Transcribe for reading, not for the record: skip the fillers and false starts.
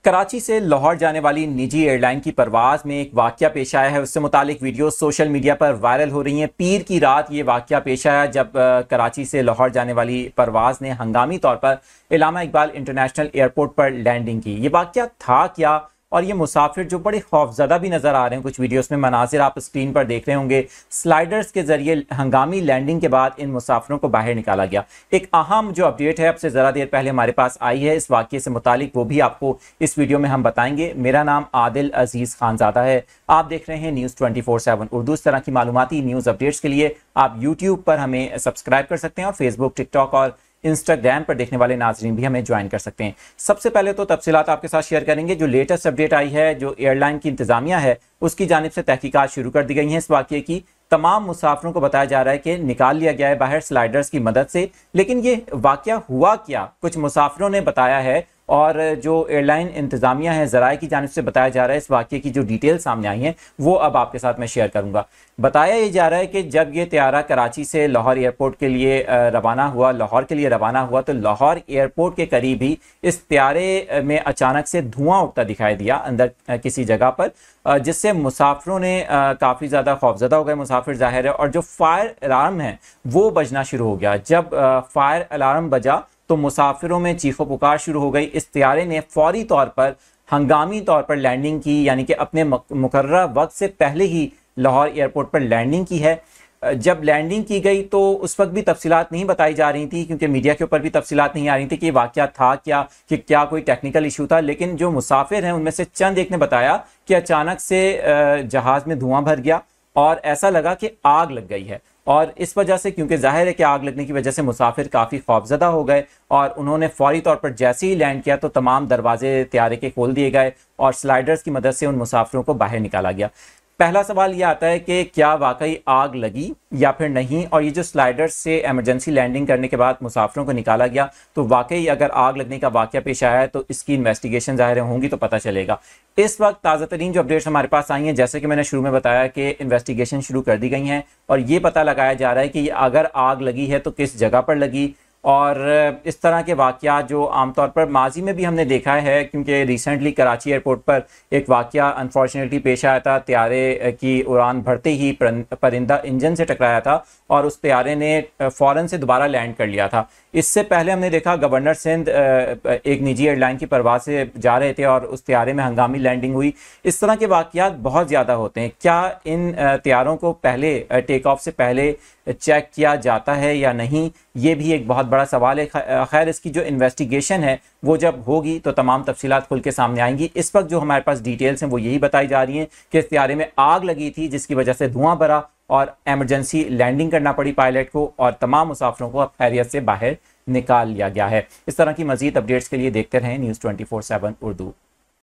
कराची से लाहौर जाने वाली निजी एयरलाइन की परवाज में एक वाकया पेश आया है। उससे मुतालिक वीडियो सोशल मीडिया पर वायरल हो रही हैं। पीर की रात ये वाकया पेश आया जब कराची से लाहौर जाने वाली परवाज ने हंगामी तौर पर इलामा इकबाल इंटरनेशनल एयरपोर्ट पर लैंडिंग की। ये वाकया था क्या, और ये मुसाफिर जो बड़े खौफजदा भी नजर आ रहे हैं, कुछ वीडियोस में मनाजिर आप स्क्रीन पर देख रहे होंगे। स्लाइडर्स के जरिए हंगामी लैंडिंग के बाद इन मुसाफिरों को बाहर निकाला गया। एक अहम जो अपडेट है अब से ज़रा देर पहले हमारे पास आई है इस वाक़े से मुतालिक, वो भी आपको इस वीडियो में हम बताएंगे। मेरा नाम आदिल अजीज़ खानज़ादा है, आप देख रहे हैं न्यूज़ 24/7 उर्दू। इस तरह की मालूमाती न्यूज़ अपडेट्स के लिए आप यूट्यूब पर हमें सब्सक्राइब कर सकते हैं और फेसबुक, टिकटॉक और इंस्टाग्राम पर देखने वाले नाजरीन भी हमें ज्वाइन कर सकते हैं। सबसे पहले तो तफसीलात आपके साथ शेयर करेंगे। जो लेटेस्ट अपडेट आई है, जो एयरलाइन की इंतजामिया है उसकी जानिब से तहकीकात शुरू कर दी गई हैं। इस वाक़े की तमाम मुसाफिरों को बताया जा रहा है कि निकाल लिया गया है बाहर स्लाइडर्स की मदद से। लेकिन ये वाक़या हुआ क्या, कुछ मुसाफिरों ने बताया है और जो एयरलाइन इंतजामिया है ज़राए की जानिब से बताया जा रहा है। इस वाक़े की जो डिटेल सामने आई हैं वो अब आपके साथ मैं शेयर करूंगा। बताया ये जा रहा है कि जब ये त्यारा कराची से लाहौर एयरपोर्ट के लिए रवाना हुआ, लाहौर के लिए रवाना हुआ, तो लाहौर एयरपोर्ट के करीब ही इस त्यारे में अचानक से धुआं उठता दिखाई दिया अंदर किसी जगह पर, जिससे मुसाफिरों ने काफ़ी ज़्यादा खौफजदा हो गए मुसाफिर ज़ाहिर है। और जो फायर अलार्म है वो बजना शुरू हो गया। जब फायर अलार्म बजा तो मुसाफिरों में चीखो पुकार शुरू हो गई। इस त्यारे ने फौरी तौर पर हंगामी तौर पर लैंडिंग की, यानी कि अपने मुकर्रर वक्त से पहले ही लाहौर एयरपोर्ट पर लैंडिंग की है। जब लैंडिंग की गई तो उस वक्त भी तफसीलात नहीं बताई जा रही थी, क्योंकि मीडिया के ऊपर भी तफसीलात नहीं आ रही थी कि वाकया था क्या, कि क्या कोई टेक्निकल इशू था। लेकिन जो मुसाफिर हैं उनमें से चंद एक ने बताया कि अचानक से जहाज़ में धुआं भर गया और ऐसा लगा कि आग लग गई है। और इस वजह से, क्योंकि जाहिर है कि आग लगने की वजह से मुसाफिर काफ़ी खौफजदा हो गए और उन्होंने फौरी तौर पर जैसे ही लैंड किया तो तमाम दरवाजे त्यारे के खोल दिए गए और स्लाइडर्स की मदद से उन मुसाफिरों को बाहर निकाला गया। पहला सवाल यह आता है कि क्या वाकई आग लगी या फिर नहीं, और ये जो स्लाइडर्स से इमरजेंसी लैंडिंग करने के बाद मुसाफिरों को निकाला गया तो वाकई अगर आग लगने का वाकया पेश आया है तो इसकी इन्वेस्टिगेशन ज़ाहिर होंगी तो पता चलेगा। इस वक्त ताज़ा तरीन जो अपडेट्स हमारे पास आई हैं, जैसे कि मैंने शुरू में बताया कि इन्वेस्टिगेशन शुरू कर दी गई हैं और ये पता लगाया जा रहा है कि अगर आग लगी है तो किस जगह पर लगी। और इस तरह के वाक़यात जो आमतौर पर माजी में भी हमने देखा है, क्योंकि रिसेंटली कराची एयरपोर्ट पर एक वाक़या अनफॉर्चुनेटली पेश आया था। त्यारे की उड़ान भरते ही परिंदा इंजन से टकराया था और उस त्यारे ने फ़ौरन से दोबारा लैंड कर लिया था। इससे पहले हमने देखा गवर्नर सिंध एक निजी एयरलाइन की परवाज़ से जा रहे थे और उस त्यारे में हंगामी लैंडिंग हुई। इस तरह के वाक़यात बहुत ज़्यादा होते हैं। क्या इन त्यारों को पहले टेक ऑफ से पहले चेक किया जाता है या नहीं, ये भी एक बहुत बड़ा सवाल है। खैर, इसकी जो इन्वेस्टिगेशन है वो जब होगी तो तमाम तफसीलात खुल के सामने आएंगी। इस वक्त जो हमारे पास डिटेल्स हैं वो यही बताई जा रही हैं कि इस त्यारे में आग लगी थी जिसकी वजह से धुआं भरा और एमरजेंसी लैंडिंग करना पड़ी पायलट को और तमाम मुसाफिरों को अब खैरियत से बाहर निकाल लिया गया है। इस तरह की मजीद अपडेट्स के लिए देखते रहें न्यूज़ 24/7 उर्दू।